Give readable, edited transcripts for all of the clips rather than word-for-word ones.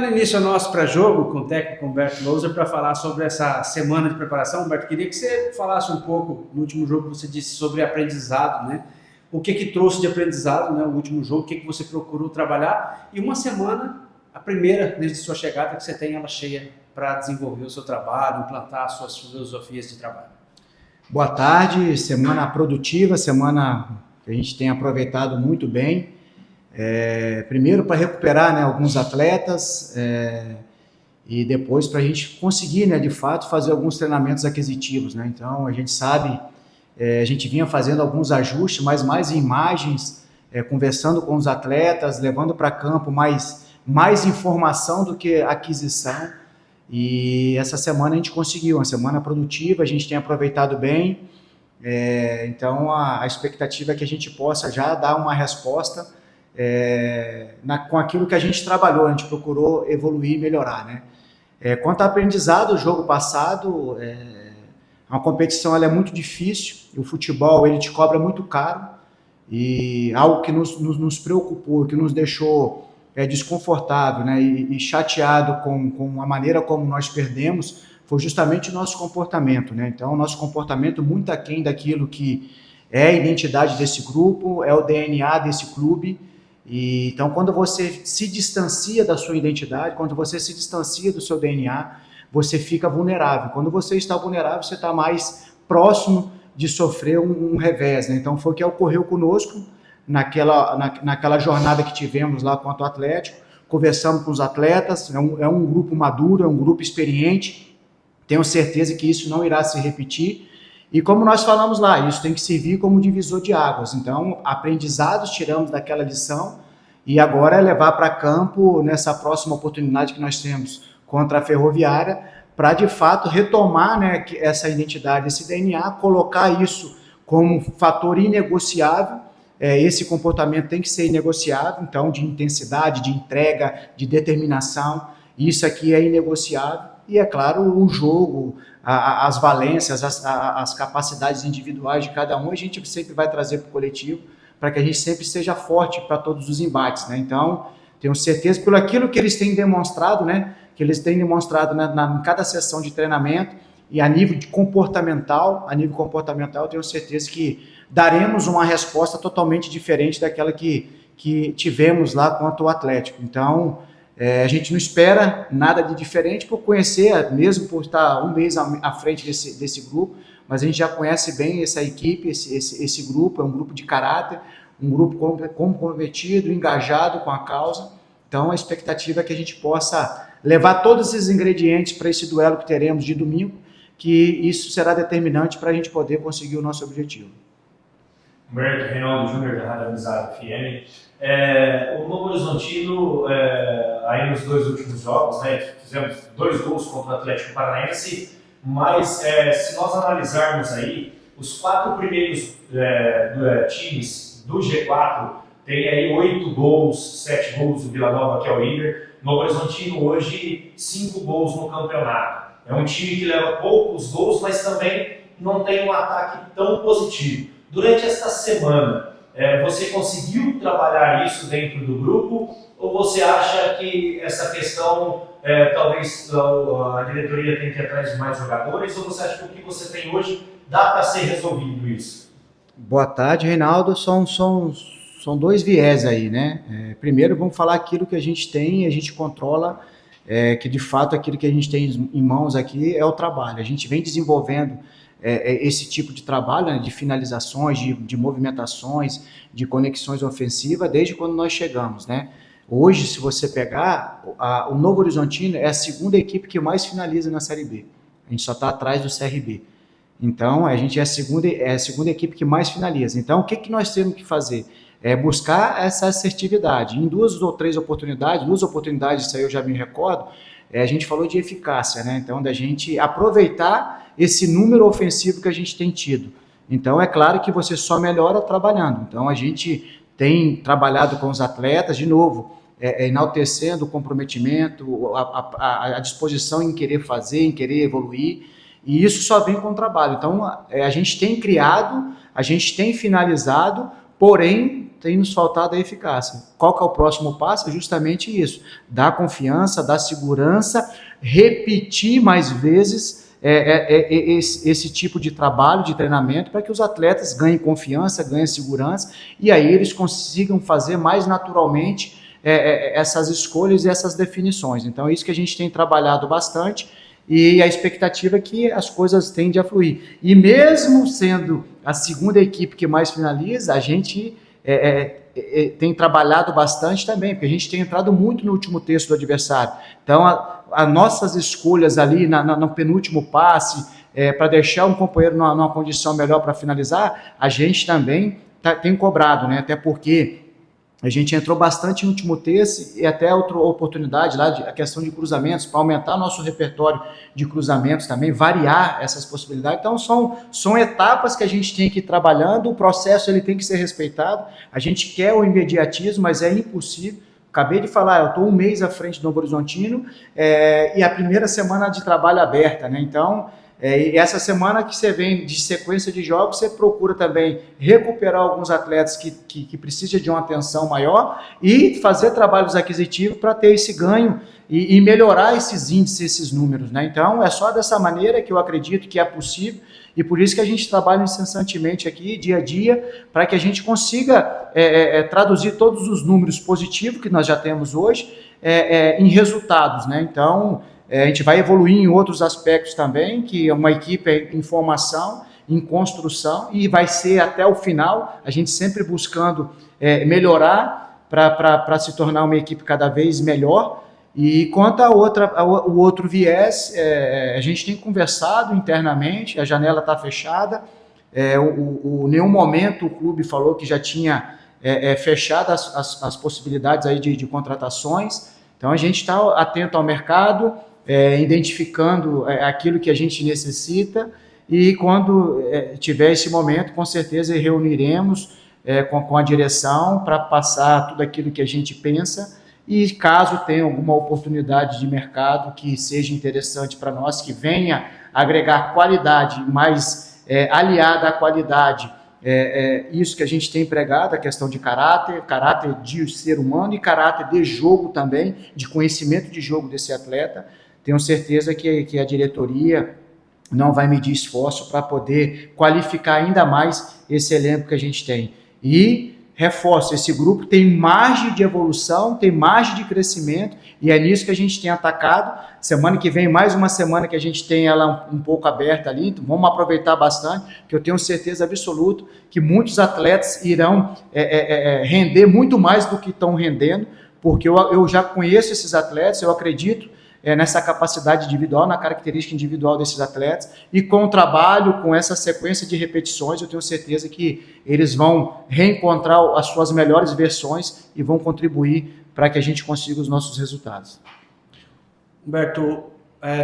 dando início ao nosso pré-jogo com o técnico Humberto Louser para falar sobre essa semana de preparação. Humberto, queria que você falasse um pouco, no último jogo você disse sobre aprendizado, né? O que trouxe de aprendizado, né? O último jogo, o que você procurou trabalhar, e uma semana, a primeira desde sua chegada, que você tem ela cheia para desenvolver o seu trabalho, implantar as suas filosofias de trabalho. Boa tarde, semana produtiva, semana que a gente tem aproveitado muito bem. Primeiro para recuperar, né, alguns atletas e depois para a gente conseguir, né, de fato, fazer alguns treinamentos aquisitivos, né? Então a gente sabe, a gente vinha fazendo alguns ajustes, mas mais em imagens, conversando com os atletas, levando para campo mais informação do que aquisição. E essa semana a gente conseguiu, uma semana produtiva, a gente tem aproveitado bem. Então a expectativa é que a gente possa já dar uma resposta com aquilo que a gente trabalhou, a gente procurou evoluir e melhorar, né? Quanto ao aprendizado, o jogo passado, a competição ela é muito difícil, o futebol ele te cobra muito caro, e algo que nos preocupou, que nos deixou desconfortável, né, e chateado com a maneira como nós perdemos, foi justamente o nosso comportamento, né? Então, o nosso comportamento muito aquém daquilo que é a identidade desse grupo, é o DNA desse clube. E então, quando você se distancia da sua identidade, quando você se distancia do seu DNA, você fica vulnerável. Quando você está vulnerável, você está mais próximo de sofrer um revés, né? Então, foi o que ocorreu conosco naquela jornada que tivemos lá contra o Atlético. Conversamos com os atletas, é um grupo maduro, é um grupo experiente. Tenho certeza que isso não irá se repetir. E como nós falamos lá, isso tem que servir como divisor de águas. Então, aprendizados tiramos daquela lição e agora é levar para campo nessa próxima oportunidade que nós temos contra a Ferroviária, para de fato retomar, né, essa identidade, esse DNA, colocar isso como fator inegociável. Esse comportamento tem que ser inegociável, então, de intensidade, de entrega, de determinação, isso aqui é inegociável. E, é claro, o jogo, as valências, as capacidades individuais de cada um, a gente sempre vai trazer para o coletivo, para que a gente sempre seja forte para todos os embates, né? Então, tenho certeza, pelo aquilo que eles têm demonstrado, né, que eles têm demonstrado em cada sessão de treinamento, e a nível comportamental, tenho certeza que daremos uma resposta totalmente diferente daquela que tivemos lá contra o Atlético. Então, a gente não espera nada de diferente por conhecer, mesmo por estar um mês à frente desse grupo, mas a gente já conhece bem essa equipe, esse grupo, é um grupo de caráter, um grupo comprometido, engajado com a causa. Então, a expectativa é que a gente possa levar todos esses ingredientes para esse duelo que teremos de domingo, que isso será determinante para a gente poder conseguir o nosso objetivo. Humberto, Reinaldo Júnior, da Rádio Amizade FM. O Novo Horizontino, aí nos dois últimos jogos, né, fizemos 2 gols contra o Atlético Paranaense, mas se nós analisarmos aí, os 4 primeiros times do G4 tem aí 8 gols, 7 gols do Vila Nova, que é o líder. Novo Horizontino hoje 5 gols no campeonato. É um time que leva poucos gols, mas também não tem um ataque tão positivo. Durante esta semana, você conseguiu trabalhar isso dentro do grupo, ou você acha que essa questão, talvez a diretoria tenha que ir atrás de mais jogadores, ou você acha que o que você tem hoje dá para ser resolvido isso? Boa tarde, Reinaldo. São 2 viés aí, né? Primeiro, vamos falar aquilo que a gente tem, a gente controla, que de fato aquilo que a gente tem em mãos aqui é o trabalho. A gente vem desenvolvendo esse tipo de trabalho, né, de finalizações, de movimentações, de conexões ofensivas, desde quando nós chegamos, né? Hoje, se você pegar, o Novo Horizontino é a segunda equipe que mais finaliza na Série B. A gente só está atrás do CRB. Então, a gente é a segunda equipe que mais finaliza. Então, o que nós temos que fazer? Buscar essa assertividade. Em 2 ou 3 oportunidades, isso aí eu já me recordo, a gente falou de eficácia, né? Então, da gente aproveitar esse número ofensivo que a gente tem tido. Então, é claro que você só melhora trabalhando. Então, a gente tem trabalhado com os atletas, de novo, enaltecendo o comprometimento, a disposição em querer fazer, em querer evoluir, e isso só vem com o trabalho. Então, a gente tem criado, a gente tem finalizado, porém, tem nos faltado a eficácia. Qual que é o próximo passo? É justamente isso, dar confiança, dar segurança, repetir mais vezes esse tipo de trabalho, de treinamento, para que os atletas ganhem confiança, ganhem segurança, e aí eles consigam fazer mais naturalmente essas escolhas e essas definições. Então é isso que a gente tem trabalhado bastante, e a expectativa é que as coisas tendem a fluir. E mesmo sendo a segunda equipe que mais finaliza, a gente tem trabalhado bastante também, porque a gente tem entrado muito no último terço do adversário. Então, as nossas escolhas ali no penúltimo passe, para deixar um companheiro numa condição melhor para finalizar, a gente também tem cobrado, né? Até porque a gente entrou bastante no último terço, e até outra oportunidade lá, a questão de cruzamentos, para aumentar nosso repertório de cruzamentos também, variar essas possibilidades. Então, são etapas que a gente tem que ir trabalhando, o processo ele tem que ser respeitado, a gente quer o imediatismo, mas é impossível. Acabei de falar, eu estou um mês à frente do Novo Horizontino, e a primeira semana de trabalho aberta, né? Então, e essa semana que você vem de sequência de jogos, você procura também recuperar alguns atletas que precisam de uma atenção maior e fazer trabalhos aquisitivos para ter esse ganho e melhorar esses índices, esses números, né? Então, é só dessa maneira que eu acredito que é possível, e por isso que a gente trabalha incessantemente aqui, dia a dia, para que a gente consiga traduzir todos os números positivos que nós já temos hoje em resultados, né? Então, a gente vai evoluir em outros aspectos também, que é uma equipe em formação, em construção, e vai ser até o final, a gente sempre buscando melhorar para se tornar uma equipe cada vez melhor. E quanto o outro viés, a gente tem conversado internamente, a janela está fechada, nenhum momento o clube falou que já tinha fechado as possibilidades aí de contratações, então a gente está atento ao mercado, identificando aquilo que a gente necessita, e quando tiver esse momento, com certeza reuniremos com a direção para passar tudo aquilo que a gente pensa, e caso tenha alguma oportunidade de mercado que seja interessante para nós, que venha agregar qualidade, mas aliada à qualidade, isso que a gente tem empregado, a questão de caráter de ser humano e caráter de jogo também, de conhecimento de jogo desse atleta. Tenho certeza que a diretoria não vai medir esforço para poder qualificar ainda mais esse elenco que a gente tem. E reforço, esse grupo tem margem de evolução, tem margem de crescimento, e é nisso que a gente tem atacado. Semana que vem, mais uma semana que a gente tem ela um pouco aberta ali, então vamos aproveitar bastante, que eu tenho certeza absoluta que muitos atletas irão render muito mais do que estão rendendo, porque eu já conheço esses atletas, eu acredito nessa capacidade individual, na característica individual desses atletas, e com o trabalho, com essa sequência de repetições, eu tenho certeza que eles vão reencontrar as suas melhores versões e vão contribuir para que a gente consiga os nossos resultados. Humberto,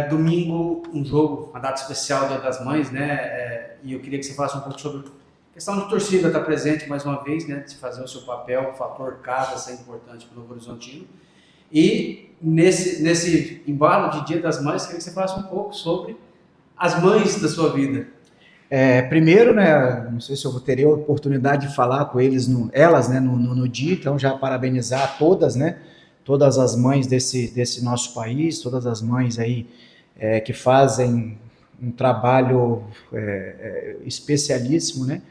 domingo, um jogo, uma data especial, Dia das Mães, né? E eu queria que você falasse um pouco sobre a questão de torcida estar presente mais uma vez, né? De fazer o seu papel, o fator casa é importante para o Novo Horizontino. E nesse embalo de Dia das Mães, queria que você falasse um pouco sobre as mães da sua vida. Primeiro, né, não sei se eu teria a oportunidade de falar com elas no dia, então já parabenizar todas, né, todas as mães desse nosso país, todas as mães aí que fazem um trabalho especialíssimo, né,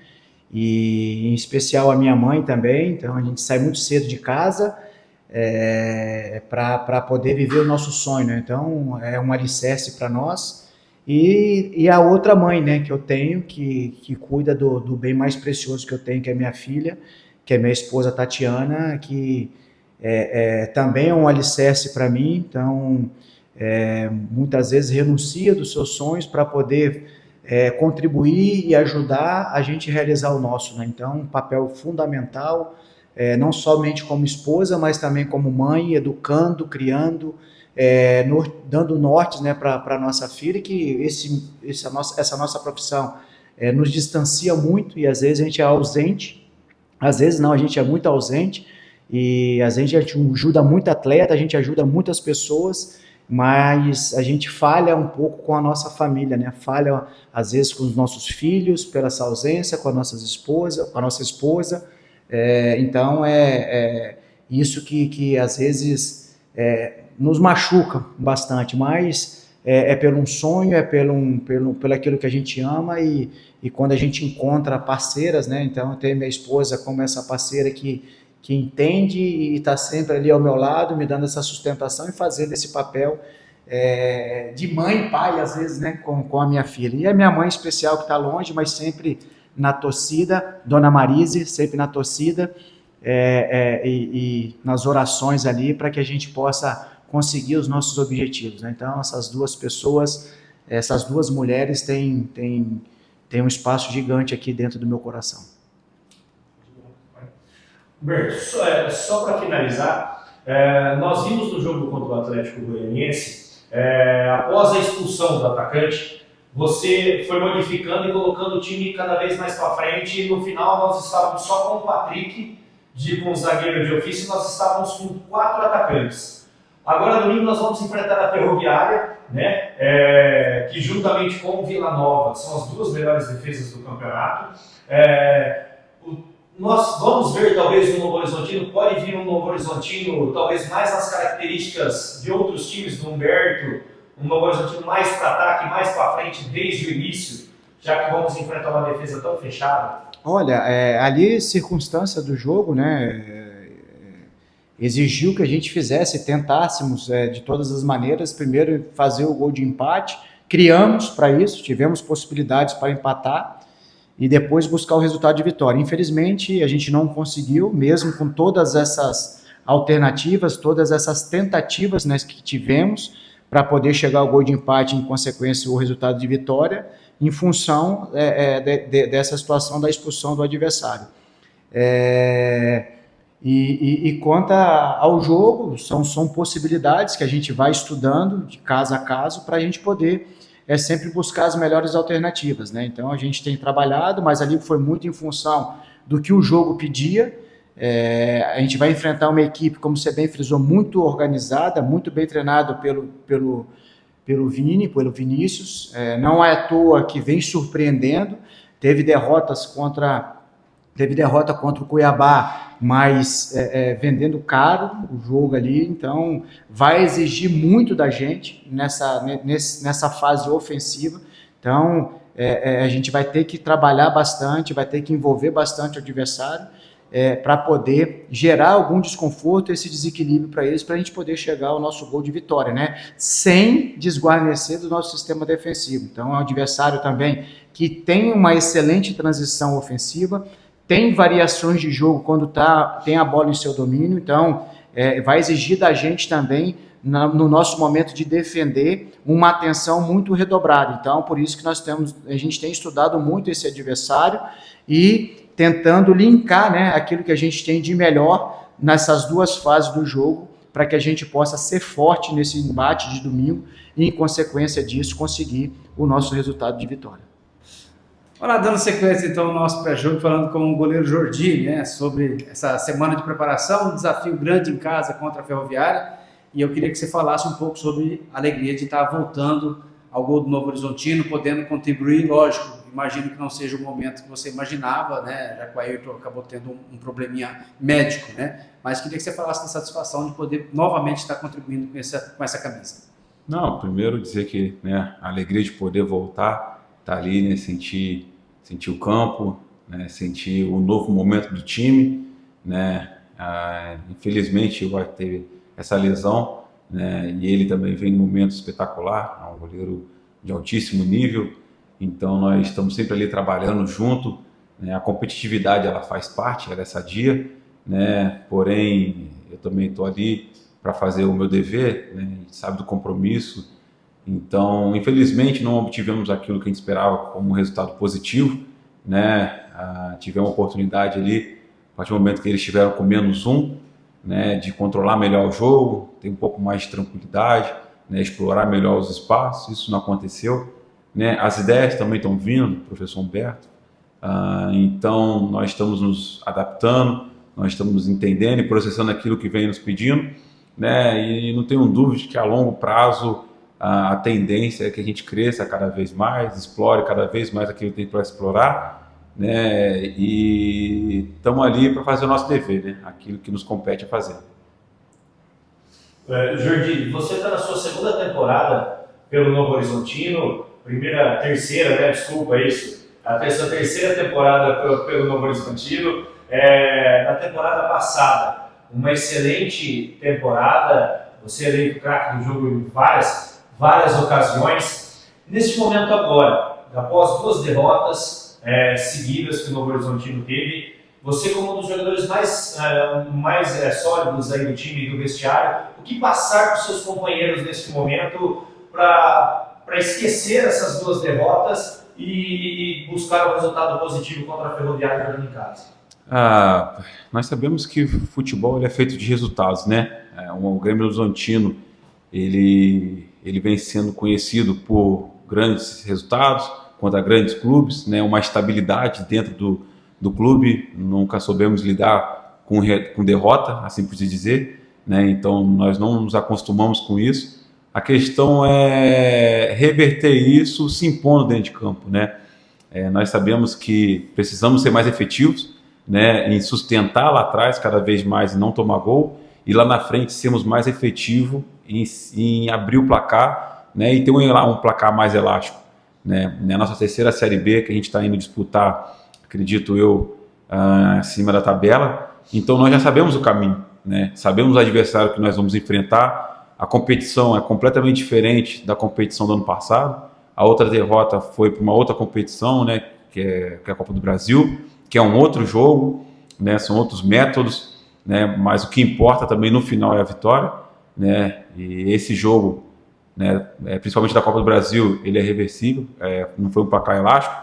e em especial a minha mãe também. Então a gente sai muito cedo de casa para poder viver o nosso sonho, né? Então é um alicerce para nós. E a outra mãe, né, que eu tenho, que cuida do bem mais precioso que eu tenho, que é minha filha, que é minha esposa Tatiana, que também é um alicerce para mim. Então muitas vezes renuncia dos seus sonhos para poder contribuir e ajudar a gente a realizar o nosso, né? Então um papel fundamental, não somente como esposa, mas também como mãe, educando, criando, dando nortes, né, para a nossa filha, que essa nossa profissão nos distancia muito, e às vezes a gente é ausente, às vezes não, a gente é muito ausente, e às vezes a gente ajuda muito atleta, a gente ajuda muitas pessoas, mas a gente falha um pouco com a nossa família, né? Falha às vezes com os nossos filhos, pela essa ausência, com a nossa esposa, Então, isso que às vezes nos machuca bastante, mas pelo um sonho, pelo aquilo que a gente ama e quando a gente encontra parceiras, né? Então, eu tenho minha esposa como essa parceira que entende e está sempre ali ao meu lado, me dando essa sustentação e fazendo esse papel de mãe e pai, às vezes, né? Com a minha filha. E a minha mãe especial que está longe, mas sempre na torcida, Dona Marise, sempre na torcida, e nas orações ali para que a gente possa conseguir os nossos objetivos, né? Então, essas duas pessoas, essas duas mulheres têm um espaço gigante aqui dentro do meu coração. Humberto, só para finalizar, nós vimos no jogo contra o Atlético Goianiense, após a expulsão do atacante, você foi modificando e colocando o time cada vez mais para frente, e no final nós estávamos só com o Patrick, com o zagueiro de ofício, nós estávamos com 4 atacantes. Agora, domingo, nós vamos enfrentar a Ferroviária, né, que juntamente com o Vila Nova são as 2 melhores defesas do campeonato. Nós vamos ver, talvez, um Novo Horizontino, pode vir um Novo Horizontino, talvez mais nas características de outros times do Humberto, um Novo Horizontino mais para ataque, mais para frente desde o início, já que vamos enfrentar uma defesa tão fechada? Olha, ali, circunstância do jogo, né, exigiu que a gente tentássemos de todas as maneiras, primeiro fazer o gol de empate, criamos para isso, tivemos possibilidades para empatar e depois buscar o resultado de vitória. Infelizmente, a gente não conseguiu, mesmo com todas essas alternativas, todas essas tentativas, né, que tivemos para poder chegar ao gol de empate e, em consequência, o resultado de vitória, em função dessa situação da expulsão do adversário. E quanto ao jogo, são possibilidades que a gente vai estudando de caso a caso para a gente poder sempre buscar as melhores alternativas, né? Então a gente tem trabalhado, mas ali foi muito em função do que o jogo pedia. A gente vai enfrentar uma equipe, como você bem frisou, muito organizada, muito bem treinada pelo Vinícius. Não é à toa que vem surpreendendo. Teve derrota contra o Cuiabá, mas vendendo caro o jogo ali, então vai exigir muito da gente nessa fase ofensiva. Então a gente vai ter que trabalhar bastante, vai ter que envolver bastante o adversário para poder gerar algum desconforto, esse desequilíbrio para eles, para a gente poder chegar ao nosso gol de vitória, né? Sem desguarnecer do nosso sistema defensivo. Então é um adversário também que tem uma excelente transição ofensiva, tem variações de jogo quando tem a bola em seu domínio, então vai exigir da gente também, no nosso momento de defender, uma atenção muito redobrada. Então, por isso que a gente tem estudado muito esse adversário e tentando linkar, né, aquilo que a gente tem de melhor nessas 2 fases do jogo, para que a gente possa ser forte nesse embate de domingo e, em consequência disso, conseguir o nosso resultado de vitória. Olá, dando sequência então ao nosso pré-jogo, falando com o goleiro Jordi, né, sobre essa semana de preparação, um desafio grande em casa contra a Ferroviária, e eu queria que você falasse um pouco sobre a alegria de estar voltando ao gol do Novo Horizontino, podendo contribuir, lógico, imagino que não seja o momento que você imaginava, né, já que o Ayrton acabou tendo um probleminha médico, né, mas queria que você falasse da satisfação de poder novamente estar contribuindo com essa camisa. Não, primeiro dizer que, né, a alegria de poder voltar, estar ali, né, sentir o campo, né, sentir o novo momento do time, né, infelizmente o Ayrton teve essa lesão, né, e ele também vem num momento espetacular, é um goleiro de altíssimo nível, então nós estamos sempre ali trabalhando junto, né, a competitividade ela faz parte, ela é sadia, né, porém eu também estou ali para fazer o meu dever, né, a gente sabe do compromisso, então infelizmente não obtivemos aquilo que a gente esperava como um resultado positivo, né, tivemos uma oportunidade ali, a partir do momento que eles estiveram com -1, né, de controlar melhor o jogo, ter um pouco mais de tranquilidade, né, explorar melhor os espaços, isso não aconteceu, né, as ideias também estão vindo, professor Humberto, então nós estamos nos adaptando, nós estamos entendendo e processando aquilo que vem nos pedindo, né, e não tenho dúvida de que a longo prazo a tendência é que a gente cresça cada vez mais, explore cada vez mais aquilo que tem para explorar, né? E estamos ali para fazer o nosso dever, né? Aquilo que nos compete a fazer. Jordi, você está na sua segunda temporada pelo Novo Horizontino, terceira, né? Desculpa isso. A sua terceira temporada pelo Novo Horizontino. Na temporada passada, uma excelente temporada. Você é o craque do jogo em várias ocasiões. Neste momento agora, após 2 derrotas seguidas que o Novo Horizontino teve, você como um dos jogadores mais sólidos aí do time e do vestiário, o que passar para os seus companheiros nesse momento para esquecer essas 2 derrotas e buscar um resultado positivo contra a Ferroviária jogando em casa? Nós sabemos que o futebol ele é feito de resultados, né? O Grêmio Horizontino ele vem sendo conhecido por grandes resultados contra grandes clubes, né? Uma estabilidade dentro do clube, nunca soubemos lidar com derrota, assim por se dizer, né? Então nós não nos acostumamos com isso. A questão é reverter isso se impondo dentro de campo, né? Nós sabemos que precisamos ser mais efetivos, né? Em sustentar lá atrás cada vez mais e não tomar gol, e lá na frente sermos mais efetivos em abrir o placar, né? E ter um placar mais elástico, né? Na nossa terceira Série B que a gente está indo disputar, acredito eu, acima da tabela, então nós já sabemos o caminho, né? Sabemos o adversário que nós vamos enfrentar, a competição é completamente diferente da competição do ano passado, a outra derrota foi para uma outra competição, né? Que é a Copa do Brasil, que é um outro jogo, né? São outros métodos, né? Mas o que importa também no final é a vitória, né? E esse jogo, né? Principalmente da Copa do Brasil, ele é reversível, não foi um placar elástico,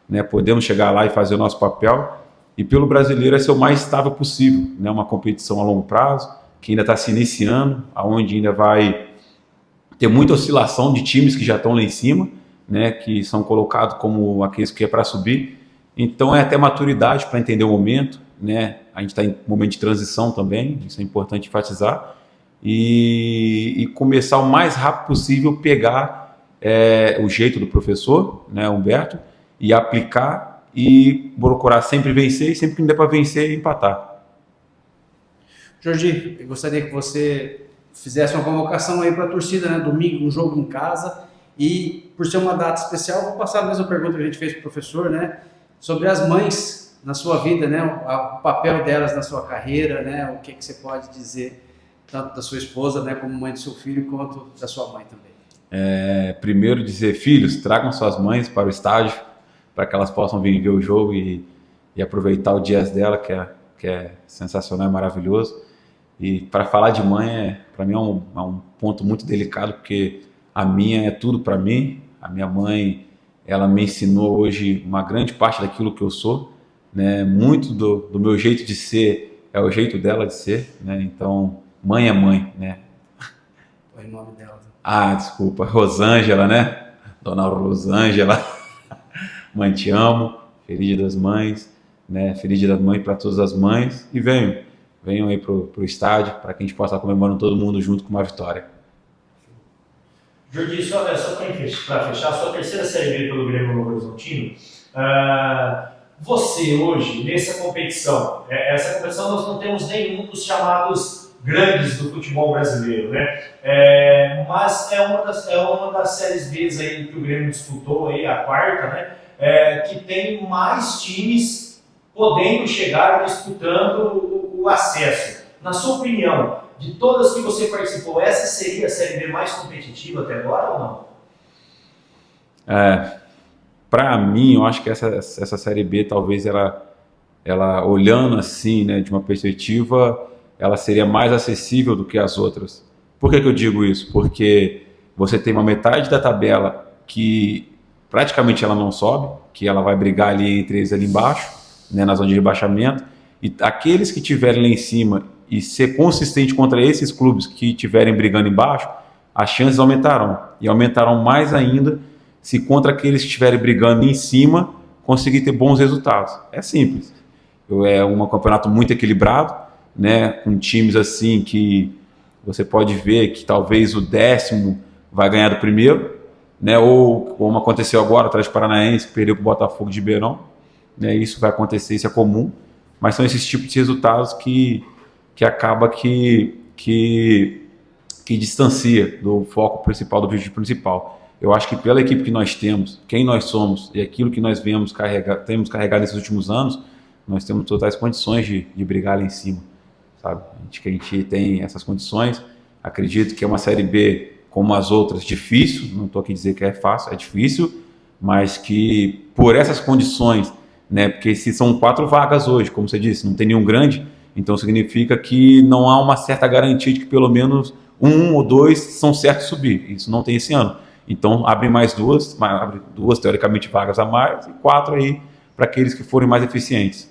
né? Podemos chegar lá e fazer o nosso papel, e pelo brasileiro é ser o mais estável possível, né? Uma competição a longo prazo, que ainda está se iniciando, onde ainda vai ter muita oscilação de times que já estão lá em cima, né? Que são colocados como aqueles que é para subir, então é até maturidade para entender o momento, né? A gente está em momento de transição também, isso é importante enfatizar, e começar o mais rápido possível pegar o jeito do professor, né, Humberto, e aplicar e procurar sempre vencer, e sempre que não der para vencer, empatar. Jordi, eu gostaria que você fizesse uma convocação aí para a torcida, né? Domingo, um jogo em casa, e por ser uma data especial, vou passar a mesma pergunta que a gente fez para o professor, né? Sobre as mães na sua vida, né? O papel delas na sua carreira, né? O que você pode dizer tanto da sua esposa, né, como mãe do seu filho, quanto da sua mãe também? Primeiro dizer, filhos, tragam suas mães para o estádio, para que elas possam vir ver o jogo e aproveitar o dia dela, que é sensacional e maravilhoso. E para falar de mãe, para mim é um ponto muito delicado, porque a minha é tudo para mim. A minha mãe, ela me ensinou hoje uma grande parte daquilo que eu sou, né? Muito do meu jeito de ser é o jeito dela de ser, né? Então, mãe é mãe, né? Qual é o nome dela? Desculpa, Rosângela, né? Dona Rosângela. Mãe, te amo. Feliz Dia das Mães, né? Feliz Dia das Mães para todas as mães. E venham aí pro estádio, para que a gente possa estar comemorando todo mundo junto com uma vitória. Jordi, só para fechar, a sua terceira Série B pelo Grêmio Novo Horizontino, você hoje, nessa competição, essa competição nós não temos nenhum dos chamados grandes do futebol brasileiro, né? Mas é uma das séries B aí que o Grêmio disputou, aí, a quarta, né? Que tem mais times podendo chegar disputando o acesso. Na sua opinião, de todas que você participou, essa seria a Série B mais competitiva até agora ou não? Para mim, eu acho que essa Série B, talvez ela olhando assim, né, de uma perspectiva, ela seria mais acessível do que as outras. Por que eu digo isso? Porque você tem uma metade da tabela que praticamente ela não sobe, que ela vai brigar ali entre eles ali embaixo, né, na zona de rebaixamento, e aqueles que estiverem lá em cima e ser consistente contra esses clubes que estiverem brigando embaixo, as chances aumentarão. E aumentarão mais ainda se contra aqueles que estiverem brigando em cima conseguir ter bons resultados. É simples. É um campeonato muito equilibrado, né, com times assim que você pode ver que talvez o 10º vai ganhar do primeiro, né, ou como aconteceu agora, o Atlético Paranaense que perdeu para o Botafogo de Ribeirão, né? Isso vai acontecer, isso é comum, mas são esses tipos de resultados que acaba que distancia do foco principal, do objetivo principal. Eu acho que pela equipe que nós temos, quem nós somos e aquilo que nós temos carregado nesses últimos anos, nós temos totais condições de brigar lá em cima, sabe? Que a gente tem essas condições. Acredito que é uma Série B, como as outras, difícil, não estou aqui dizer que é fácil, é difícil, mas que por essas condições, né, porque se são 4 vagas hoje, como você disse, não tem nenhum grande, então significa que não há uma certa garantia de que pelo menos 1 ou 2 são certos de subir. Isso não tem esse ano. Então abre mais duas teoricamente vagas a mais, e 4 aí para aqueles que forem mais eficientes.